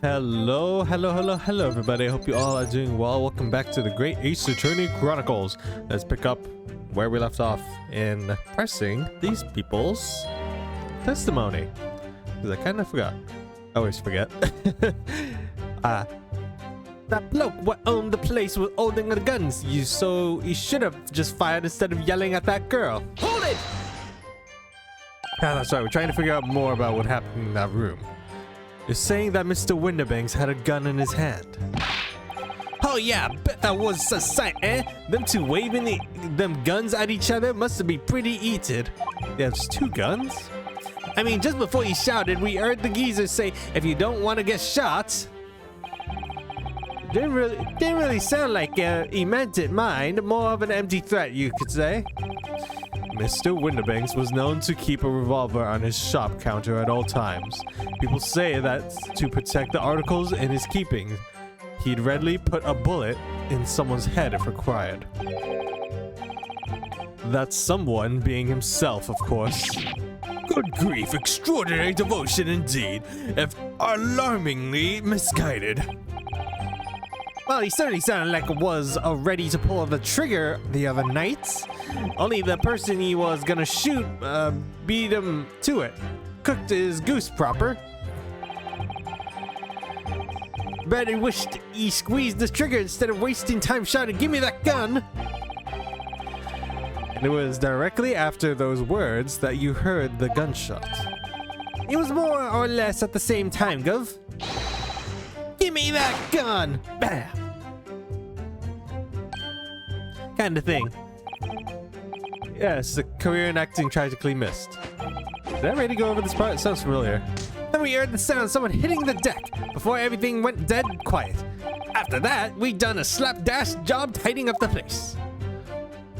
Hello, everybody. I hope you all are doing well. Welcome back to the Great Ace Attorney Chronicles. Let's pick up where we left off in pressing these people's testimony. Because I kind of forgot. I always forget. That bloke what owned the place was holding the guns. So he should have just fired instead of yelling at that girl. Hold it! Ah, that's right. We're trying to figure out more about what happened in that room. You're saying that Mr. Winterbanks had a gun in his hand. Oh yeah, bet that was a sight, eh? Them two waving them guns at each other must have been pretty heated. There's two guns? I mean, just before he shouted, we heard the geezer say, if you don't want to get shot. Didn't really sound like he meant it, mind. More of an empty threat, you could say. Mr. Winterbanks was known to keep a revolver on his shop counter at all times. People say that's to protect the articles in his keeping. He'd readily put a bullet in someone's head if required. That someone being himself, of course. Good grief, extraordinary devotion indeed, if alarmingly misguided. Well, he certainly sounded like it was ready to pull the trigger the other night. Only the person he was gonna shoot beat him to it. Cooked his goose proper. Bet he wished he squeezed the trigger instead of wasting time shouting, "Give me that gun!" And it was directly after those words that you heard the gunshot. It was more or less at the same time, Gov. Give me that gun! Bam! Kind of thing. Yes, the career in acting tragically missed. Did I already go over this part? It sounds familiar. Then we heard the sound of someone hitting the deck before everything went dead quiet. After that, we done a slapdash job tidying up the place.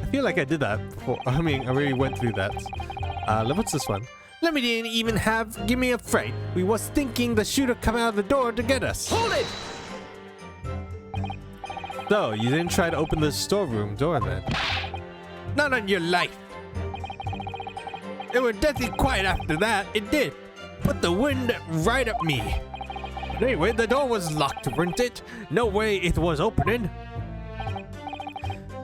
I feel like I did that before. I mean, I already went through that. What's this one? Let me didn't even give me a fright. We was thinking the shooter come out of the door to get us. Hold it! So, you didn't try to open the storeroom door then? Not on your life. It was deathly quiet after that, it did. Put the wind right up me. But anyway, the door was locked, weren't it? No way it was opening.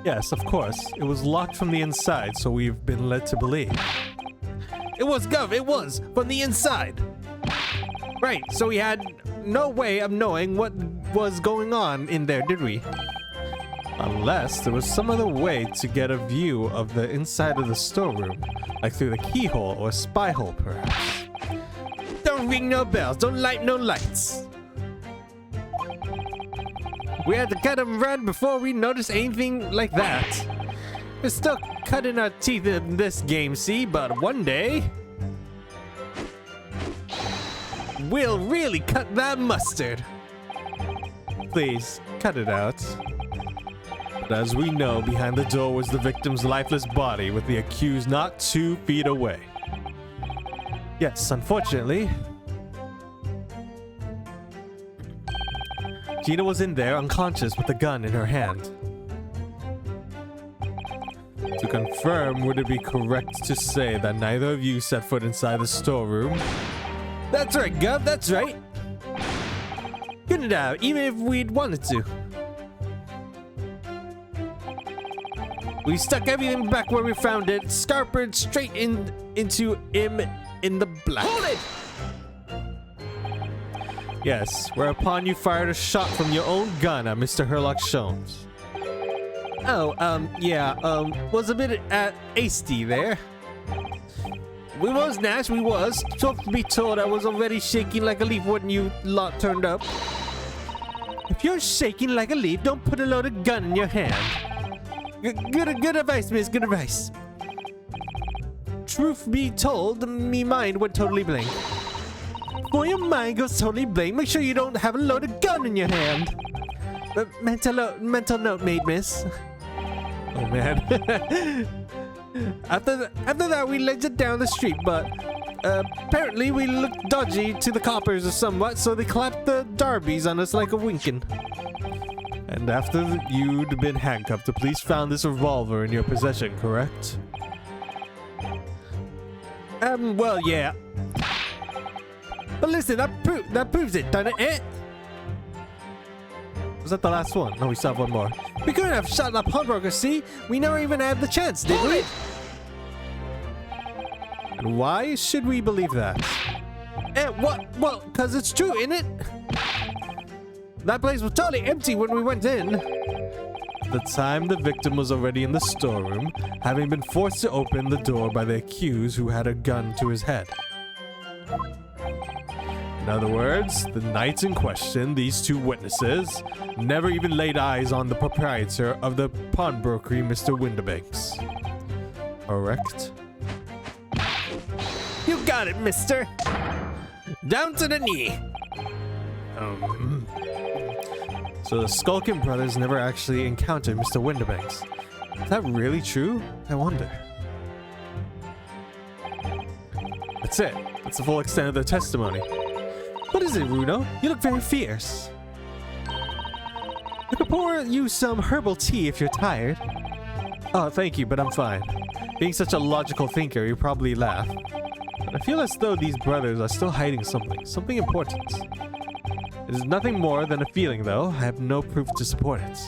Yes, of course. It was locked from the inside, so we've been led to believe. It was, Gov, it was, from the inside. Right, so we had no way of knowing what was going on in there, did we? Unless there was some other way to get a view of the inside of the storeroom, like through the keyhole or spy hole, perhaps. Don't ring no bells, don't light no lights. We had to cut and run before we noticed anything like that. We're still cutting our teeth in this game, see, but one day we'll really cut that mustard. Please, cut it out. But as we know, behind the door was the victim's lifeless body with the accused not 2 feet away. Yes, unfortunately, Gina was in there unconscious with a gun in her hand. To confirm, would it be correct to say that neither of you set foot inside the storeroom? That's right, Gov, that's right. Couldn't have, even if we'd wanted to. We stuck everything back where we found it, scarpered straight into him in the black. Hold it! Yes, whereupon you fired a shot from your own gun at Mr. Herlock Sholmes. Oh, was a bit hasty there. We was, Nash, we was. Truth to be told, I was already shaking like a leaf when you lot turned up. If you're shaking like a leaf, don't put a loaded gun in your hand. Good advice, miss, good advice. Truth be told, me mind went totally blank. Before your mind goes totally blank, make sure you don't have a loaded gun in your hand. Mental note made, miss. Oh man. After that, we legged it down the street, but apparently we looked dodgy to the coppers or somewhat, so they clapped the darbies on us like a winking. And after you'd been handcuffed, the police found this revolver in your possession, correct? Well, yeah. But listen, that proves it, doesn't it? Was that the last one? No, we still have one more. We couldn't have shot the pawnbroker, see? We never even had the chance, did we? And why should we believe that? What? Well, because it's true, isn't it? That place was totally empty when we went in. At the time, the victim was already in the storeroom, having been forced to open the door by the accused who had a gun to his head. In other words, the nights in question, these two witnesses, never even laid eyes on the proprietor of the pawnbrokery, Mr. Windibanks. Correct? You got it, mister! Down to the knee! So the SKULKIN brothers never actually encountered Mr. Windibanks. Is that really true? I wonder. That's it. That's the full extent of their testimony. What is it, Runo? You look very fierce. I could pour you some herbal tea if you're tired. Oh, thank you, but I'm fine. Being such a logical thinker, you probably laugh. But I feel as though these brothers are still hiding something important. It is nothing more than a feeling, though. I have no proof to support it.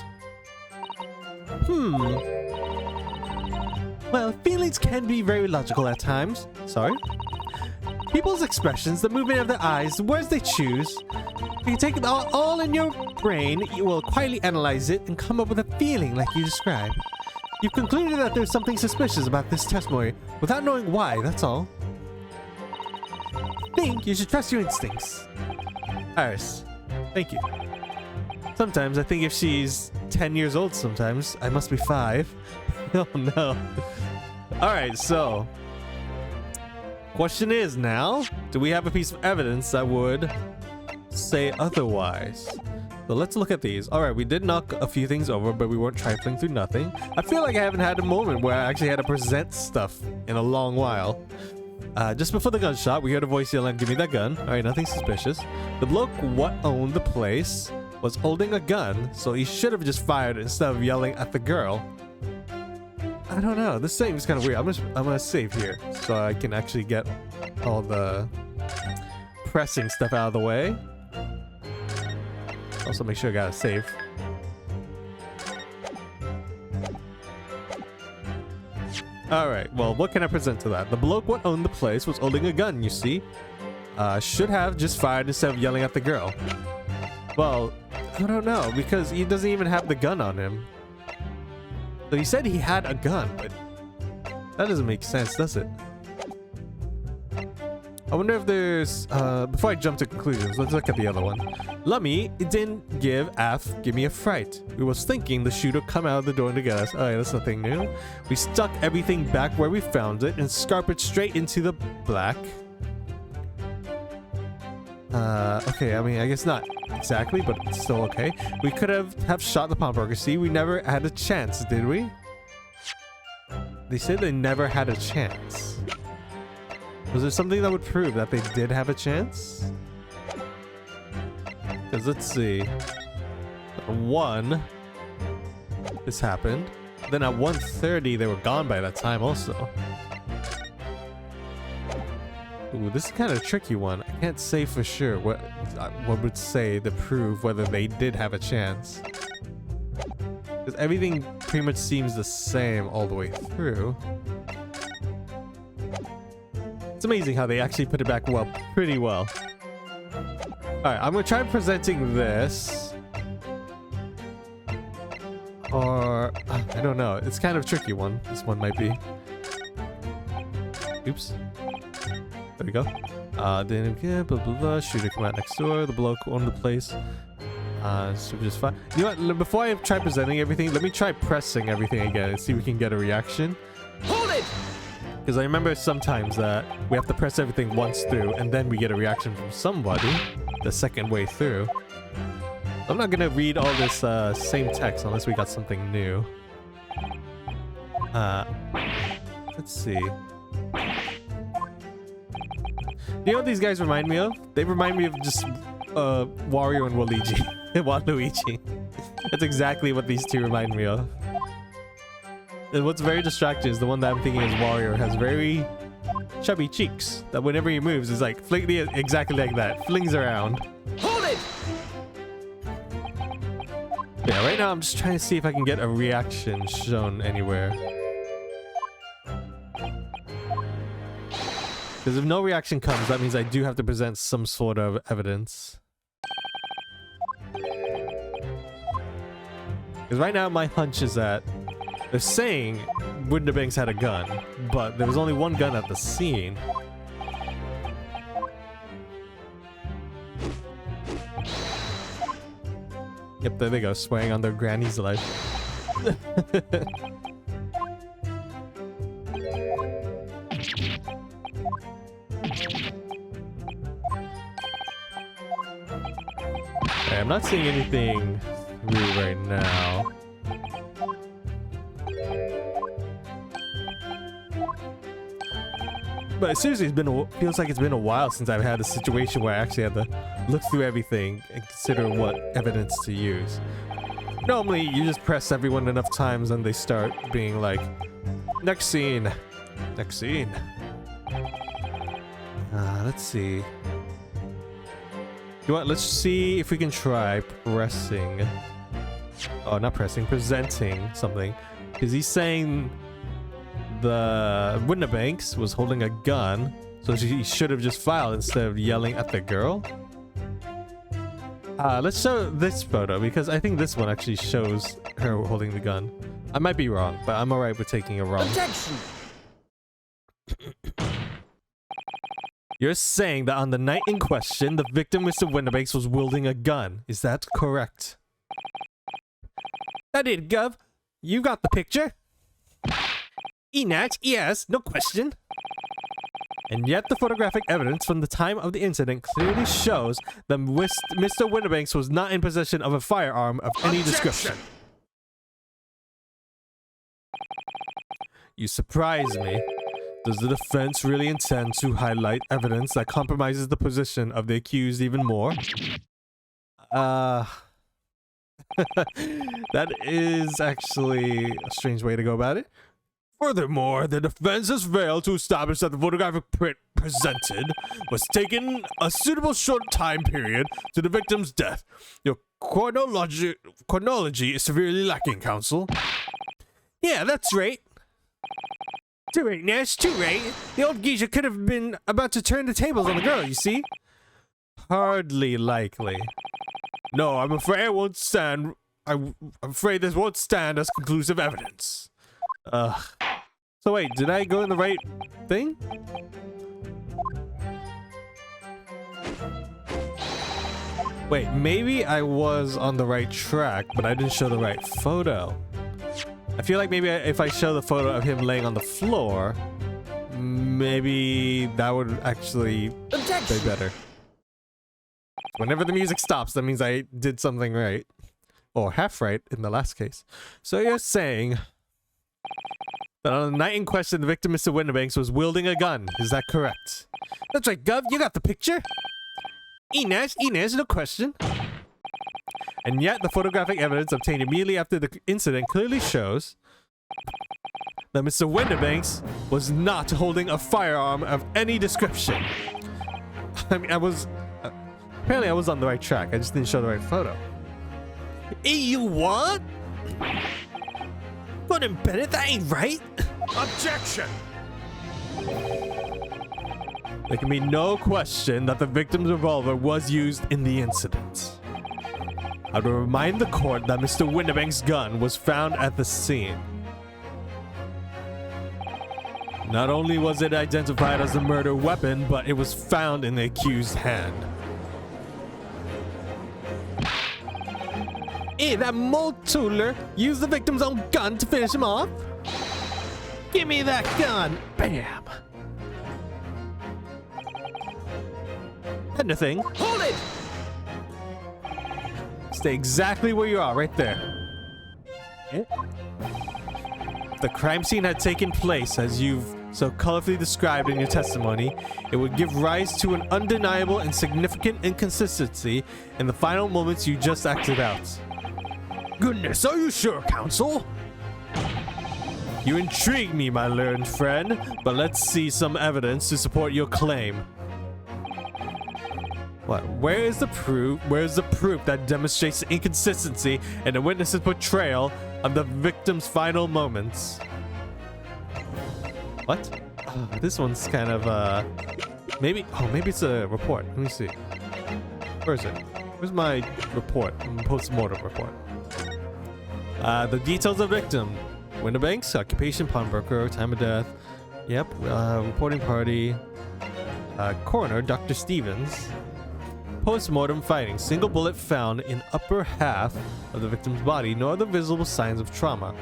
Well, feelings can be very logical at times. Sorry? People's expressions, the movement of their eyes, the words they choose. If you take it all in your brain, you will quietly analyze it and come up with a feeling like you describe. You've concluded that there's something suspicious about this testimony without knowing why, that's all. I think you should trust your instincts. Iris, thank you. Sometimes I think if she's 10 years old sometimes, I must be 5. Oh no. Alright, so question is now, do we have a piece of evidence that would say otherwise? So let's look at these. Alright, we did knock a few things over, but we weren't trifling through nothing. I feel like I haven't had a moment where I actually had to present stuff in a long while. Just before the gunshot, we heard a voice yelling, "Give me that gun." Alright, nothing suspicious. The bloke what owned the place was holding a gun, so he should have just fired instead of yelling at the girl. I don't know. This seems kind of weird. I'm gonna save here so I can actually get all the pressing stuff out of the way. Also, make sure I got a save. Alright, well, what can I present to that? The bloke what owned the place was holding a gun, you see. Should have just fired instead of yelling at the girl. Well, I don't know, because he doesn't even have the gun on him. So he said he had a gun, but that doesn't make sense, does it? I wonder if there's... before I jump to conclusions, let's look at the other one. Lummy, it didn't give me a fright. We was thinking the shooter come out of the door to get us. Alright, that's nothing new. We stuck everything back where we found it and scarped it straight into the black. Okay, I mean, I guess not exactly, but it's still okay. We could have shot the pawnbroker. See, we never had a chance, did we? They said they never had a chance. Was there something that would prove that they did have a chance? Because let's see. At 1, this happened. Then at 1:30, they were gone by that time also. Ooh, this is kind of a tricky one. I can't say for sure what would say to prove whether they did have a chance. Because everything pretty much seems the same all the way through. It's amazing how they actually put it back pretty well. Alright, I'm gonna try presenting this. Or, I don't know. It's kind of a tricky one. This one might be. Oops. There we go. Then again, blah blah blah. Shooter come out next door. The bloke owned the place. So just fine. You know what? Before I try presenting everything, let me try pressing everything again and see if we can get a reaction. Hold it! Because I remember sometimes that we have to press everything once through and then we get a reaction from somebody the second way through. I'm not gonna read all this same text unless we got something new. Let's see. You know what these guys remind me of? They remind me of just Wario and Waluigi. Waluigi. That's exactly what these two remind me of. And what's very distracting is the one that I'm thinking is Wario has very chubby cheeks that whenever he moves is like exactly like that. Flings around. Hold it! Yeah, right now I'm just trying to see if I can get a reaction shown anywhere. Because if no reaction comes, that means I do have to present some sort of evidence. Because right now my hunch is that they're saying Winterbanks had a gun, but there was only one gun at the scene. Yep, there they go, swearing on their granny's life. Okay, I'm not seeing anything really right now. But seriously, feels like it's been a while since I've had a situation where I actually had to look through everything and consider what evidence to use. Normally, you just press everyone enough times and they start being like, next scene. Next scene. Let's see. You know what? Let's see if we can try pressing. Oh, not pressing, presenting something. Because he's saying the Winterbanks was holding a gun, so she should have just filed instead of yelling at the girl. Let's show this photo because I think this one actually shows her holding the gun. I might be wrong, but I'm alright with taking it wrong. Objection! You're saying that on the night in question, the victim, Mr. Winterbanks, was wielding a gun. Is that correct? That it, Gov. You got the picture? Enach, yes, no question. And yet the photographic evidence from the time of the incident clearly shows that Mr. Winterbanks was not in possession of a firearm of any description. You surprise me. Does the defense really intend to highlight evidence that compromises the position of the accused even more? That is actually a strange way to go about it. Furthermore, the defense has failed to establish that the photographic print presented was taken a suitable short time period to the victim's death. Your chronology is severely lacking, counsel. Yeah, that's right. Too right, Nash, too right. The old geezer could have been about to turn the tables on the girl, you see? Hardly likely. No, I'm afraid it won't stand. I'm afraid this won't stand as conclusive evidence. So wait, did I go in the right thing? Wait, maybe I was on the right track, but I didn't show the right photo. I feel like maybe if I show the photo of him laying on the floor, maybe that would actually be better. Whenever the music stops, that means I did something right. Or half right in the last case. So you're saying that on the night in question, the victim, Mr. Winterbanks, was wielding a gun. Is that correct? That's right, Gov. You got the picture? Inez, no question. And yet, the photographic evidence obtained immediately after the incident clearly shows that Mr. Winterbanks was not holding a firearm of any description. I mean, apparently I was on the right track. I just didn't show the right photo. You what? But Bennett, that ain't right. Objection! There can be no question that the victim's revolver was used in the incident. I would remind the court that Mr. Winterbanks' gun was found at the scene. Not only was it identified as the murder weapon, but it was found in the accused's hand. Hey, that Multooler used the victim's own gun to finish him off? Give me that gun! Bam! Anything. Hold it! Stay exactly where you are, right there. Yeah. If the crime scene had taken place as you've so colorfully described in your testimony, it would give rise to an undeniable and significant inconsistency in the final moments you just acted out. Goodness, are you sure, counsel? You intrigue me, my learned friend, but let's see some evidence to support your claim. What? Where is the proof? Where's the proof that demonstrates the inconsistency in the witness's portrayal of the victim's final moments? What? Oh, this one's kind of maybe. Oh, maybe it's a report. Let me see. Where is it? Where's my report? Post-mortem report. The details of victim: Winterbanks, occupation, pawnbroker, time of death. Yep. Reporting party. Coroner, Dr. Stevens. Post-mortem findings: single bullet found in upper half of the victim's body. No other visible signs of trauma.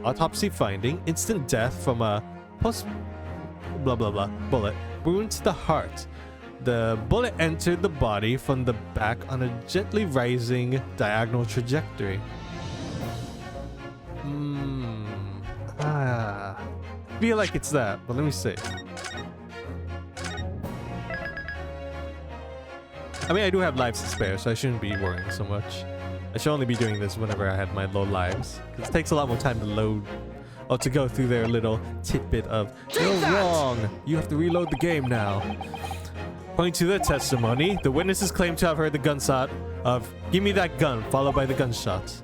Autopsy finding: instant death from a blah blah blah bullet wound to the heart. The bullet entered the body from the back on a gently rising diagonal trajectory. Feel like it's that, but let me see. I mean, I do have lives to spare, so I shouldn't be worrying so much. I should only be doing this whenever I had my low lives, because it takes a lot more time to load, or to go through their little tidbit of, you're wrong, you have to reload the game now. According to their testimony, the witnesses claim to have heard the gunshot of, give me that gun, followed by the gunshots.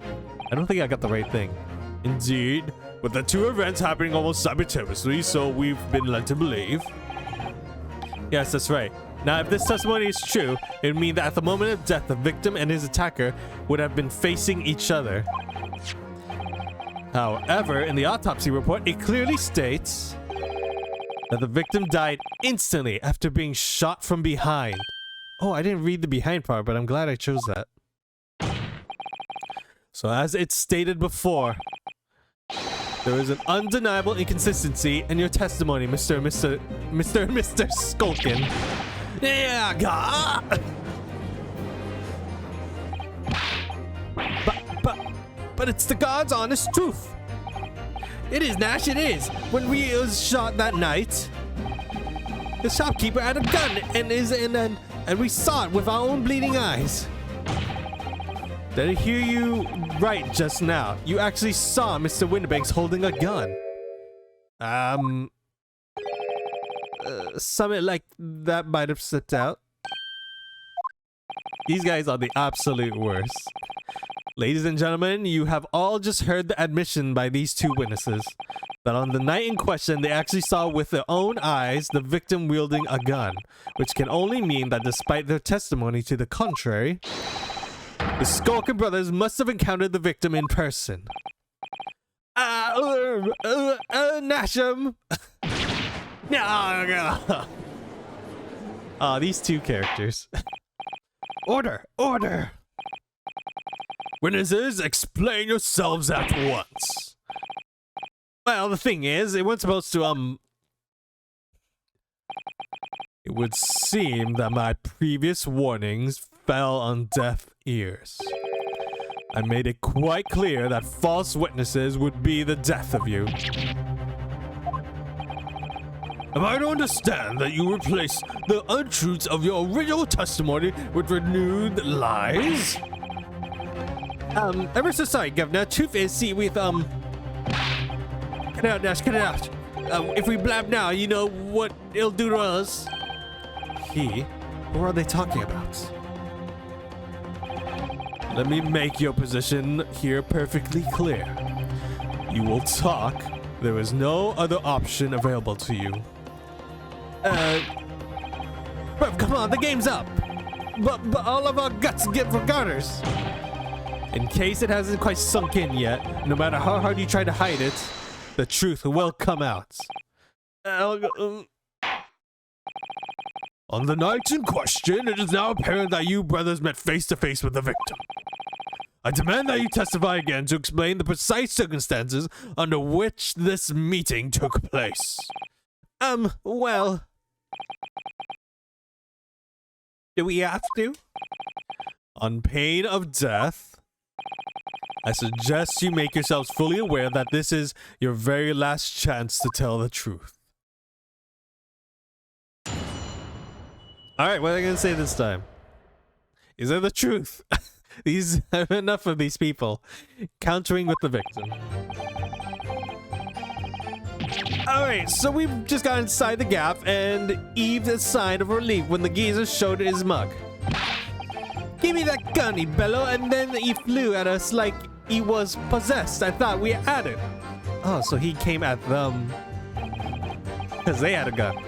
I don't think I got the right thing. Indeed, with the two events happening almost simultaneously, so we've been led to believe. Yes, that's right. Now, if this testimony is true, it would mean that at the moment of death, the victim and his attacker would have been facing each other. However, in the autopsy report, it clearly states that the victim died instantly after being shot from behind. Oh, I didn't read the behind part, but I'm glad I chose that. So as it's stated before, there is an undeniable inconsistency in your testimony, Mr. SKULKIN. Yeah, God. But it's the God's honest truth. It is, Nash, it is. When we was shot that night, the shopkeeper had a gun and we saw it with our own bleeding eyes. Did I hear you right just now? You actually saw Mr. Winterbanks holding a gun. Something like that might have slipped out. These guys are the absolute worst. Ladies and gentlemen, you have all just heard the admission by these two witnesses that on the night in question, they actually saw with their own eyes the victim wielding a gun, which can only mean that despite their testimony to the contrary, the SKULKIN brothers must have encountered the victim in person. Nasham! These two characters. Order! Order! Witnesses, explain yourselves at once. Well, the thing is, it wasn't supposed to, It would seem that my previous warnings fell on deaf ears. I made it quite clear that false witnesses would be the death of you. Am I to understand that you replace the untruths of your original testimony with renewed lies? Ever so sorry, Governor. Truth is, see, with, cut it out, Nash, cut it out. If we blab now, you know what it'll do to us. What are they talking about? Let me make your position here perfectly clear. You will talk. There is no other option available to you. Bruv, come on, the game's up. But all of our guts get for garters. In case it hasn't quite sunk in yet, no matter how hard you try to hide it, the truth will come out. On the night in question, it is now apparent that you brothers met face to face with the victim. I demand that you testify again to explain the precise circumstances under which this meeting took place. Well... Do we have to? On pain of death, I suggest you make yourselves fully aware that this is your very last chance to tell the truth. Alright, what are they gonna say this time? Is it the truth? These enough of these people countering with the victim. Alright, so we've just got inside the gap and Eve a sign of relief when the geezer showed his mug. Give me that gun, he bellowed, and then he flew at us like he was possessed. I thought we had it. Oh, so he came at them because they had a gun.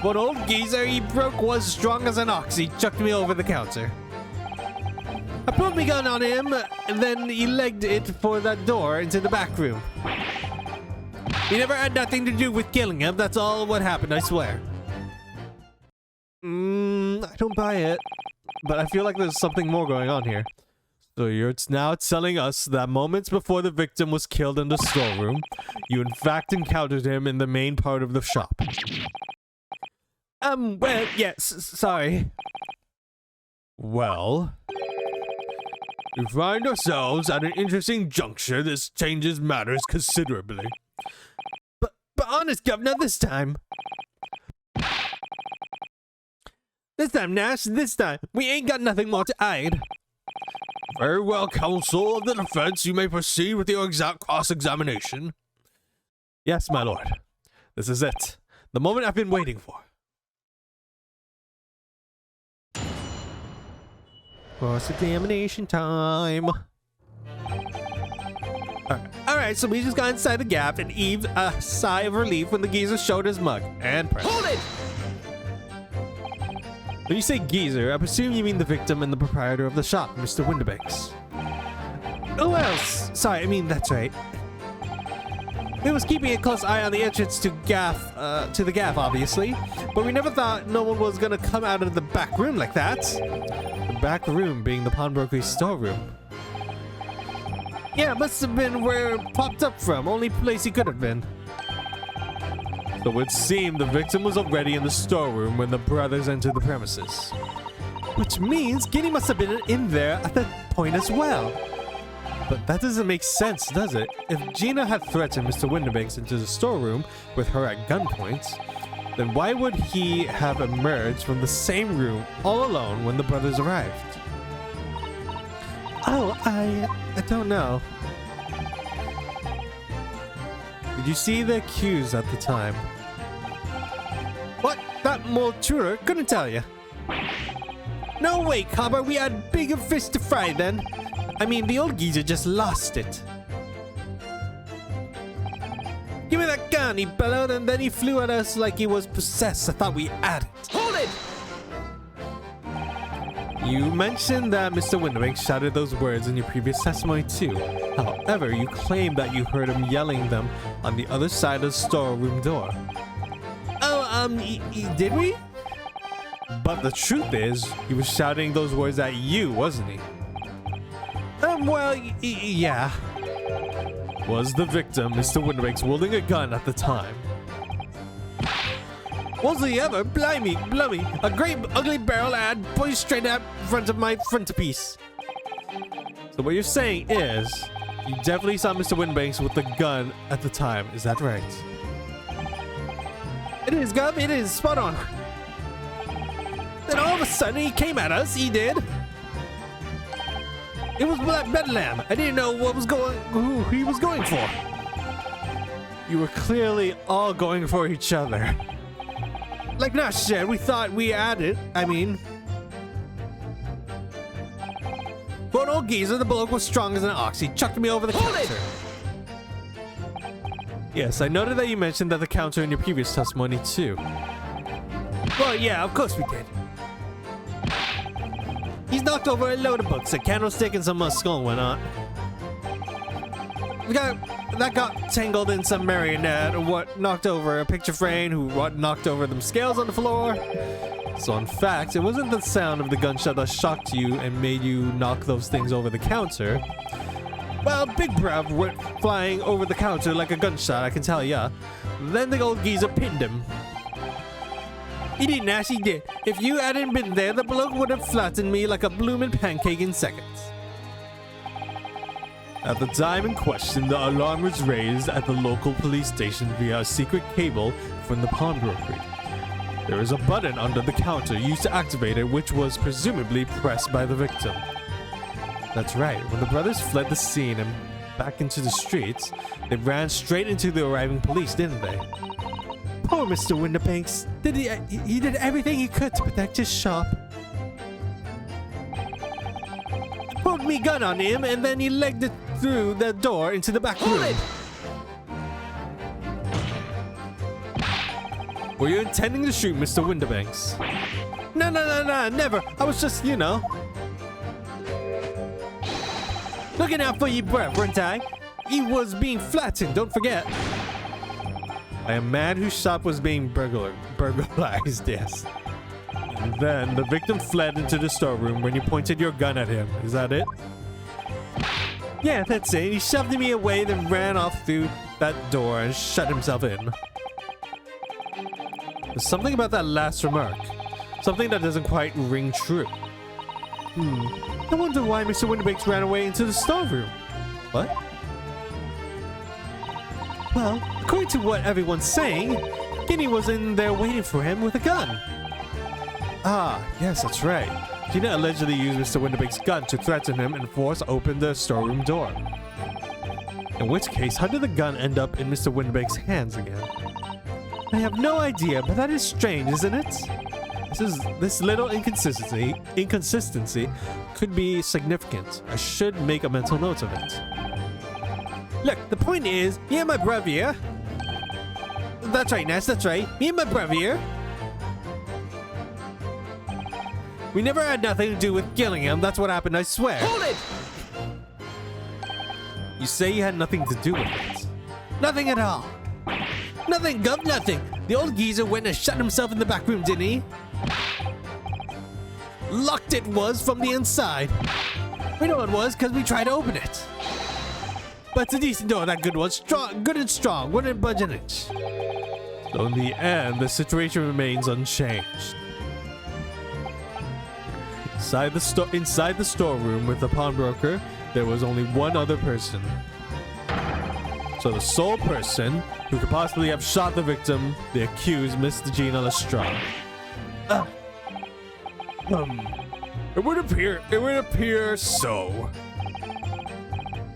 But old geezer he broke was strong as an ox. He chucked me over the counter. I put my gun on him, and then he legged it for that door into the back room. He never had nothing to do with killing him. That's all what happened, I swear. I don't buy it. But I feel like there's something more going on here. So you're now telling us that moments before the victim was killed in the storeroom, you in fact encountered him in the main part of the shop. Well, yes, sorry. Well, we find ourselves at an interesting juncture. This changes matters considerably. But honest, Governor, this time, Nash, this time, we ain't got nothing more to hide. Very well, counsel of the defense, you may proceed with your exact cross-examination. Yes, my lord. This is it. The moment I've been waiting for. Cross-examination time. Alright, so we just got inside the gap and Eve a sigh of relief when the geezer showed his mug. And press. Hold it! When you say geezer, I presume you mean the victim and the proprietor of the shop, Mr. Winterbanks. Who else? Sorry, I mean, that's right. We was keeping a close eye on the entrance to the gaff, obviously. But we never thought no one was gonna come out of the back room like that. The back room being the pawnbroker's storeroom. Yeah, it must have been where it popped up from. Only place he could have been. So it would seem the victim was already in the storeroom when the brothers entered the premises. Which means Giddy must have been in there at that point as well. But that doesn't make sense, does it? If Gina had threatened Mr. Winterbanks into the storeroom with her at gunpoint, then why would he have emerged from the same room all alone when the brothers arrived? Oh, I don't know. Did you see the cues at the time? What? That Moltura couldn't tell you. No way, Cobber. We had bigger fish to fry then. I mean, the old geezer just lost it. Give me that gun, he bellowed, and then he flew at us like he was possessed. I thought we had it. Hold it! You mentioned that Mr. Winterbanks shouted those words in your previous testimony too. However, you claimed that you heard him yelling them on the other side of the storeroom door. Oh, did we? But the truth is, he was shouting those words at you, wasn't he? Well, yeah. Was the victim, Mr. Winterbanks, wielding a gun at the time? Was he ever? Blimey, blummy. A great ugly barrel ad poised straight at front of my frontispiece. So what you're saying is, you definitely saw Mr. Winterbanks with the gun at the time. Is that right? It is, Gov. It is. Spot on. Then all of a sudden he came at us. He did. It was like Bedlam. I didn't know who he was going for. You were clearly all going for each other. Like Nash said, we thought we had it. I mean, for an old geezer, the bloke was strong as an ox. He chucked me over the counter. Yes, I noted that you mentioned that the counter in your previous testimony too. Well, yeah, of course we did. He's knocked over a load of books, a candlestick, and some skull and whatnot. That got tangled in some marionette, what knocked over a picture frame, who knocked over them scales on the floor. So in fact, it wasn't the sound of the gunshot that shocked you and made you knock those things over the counter. Well, Big Bruv went flying over the counter like a gunshot, I can tell ya. Then the old geezer pinned him. He did, Nash, he did. If you hadn't been there, the bloke would have flattened me like a bloomin' pancake in seconds. At the time in question, the alarm was raised at the local police station via a secret cable from the pawnbroker. There is a button under the counter used to activate it, which was presumably pressed by the victim. That's right. When the brothers fled the scene and back into the streets, they ran straight into the arriving police, didn't they? Poor Mr. Winterbanks. He did everything he could to protect his shop. shoved me gun on him, and then he legged it through the door into the back room. Were you intending to shoot Mr. Winterbanks? No, never. I was just, you know, looking out for your breath, weren't I? He was being flattened, don't forget. By a man whose shop was being burglarized, yes. And then the victim fled into the storeroom when you pointed your gun at him. Is that it? Yeah, that's it. He shoved me away, then ran off through that door and shut himself in. There's something about that last remark. Something that doesn't quite ring true. I wonder why Mr. Winterbanks ran away into the storeroom. What? Well, according to what everyone's saying, Ginny was in there waiting for him with a gun. Ah, yes, that's right. Gina allegedly used Mr. Winterbanks' gun to threaten him and force open the storeroom door. In which case, how did the gun end up in Mr. Winterbanks' hands again? I have no idea, but that is strange, isn't it? This little inconsistency could be significant. I should make a mental note of it. Look, the point is, me and my brother here. That's right, Ness, that's right. Me and my brother here. We never had nothing to do with killing him. That's what happened, I swear. Hold it! You say you had nothing to do with it. Nothing at all. Nothing, Gov, nothing. The old geezer went and shut himself in the back room, didn't he? Locked it was from the inside. We know it was because we tried to open it. But it's a decent door, that good one. Strong, good and strong. Wouldn't budge an inch. So in the end, the situation remains unchanged. Inside the storeroom with the pawnbroker, there was only one other person. So the sole person who could possibly have shot the victim, the accused, Miss Gina Lestrade. It would appear so.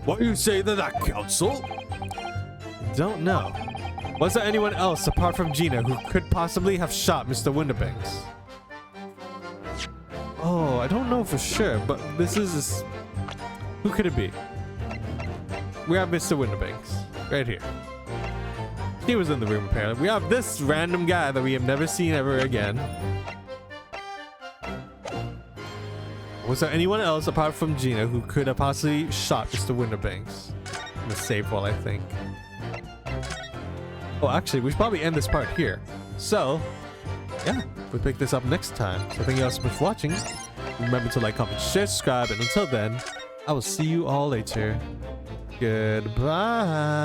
What do you say to that, counsel? Don't know. Was there anyone else apart from Gina who could possibly have shot Mr. Winterbanks? Oh, I don't know for sure, but this is... Who could it be? We have Mr. Winterbanks. Right here. He was in the room, apparently. We have this random guy that we have never seen ever again. Was there anyone else apart from Gina who could have possibly shot Mr. Winterbanks? In the safe wall, I think. Oh, actually, we should probably end this part here. So, yeah, we'll pick this up next time. So thank you all so much for watching. Remember to like, comment, share, subscribe, and until then, I will see you all later. Goodbye.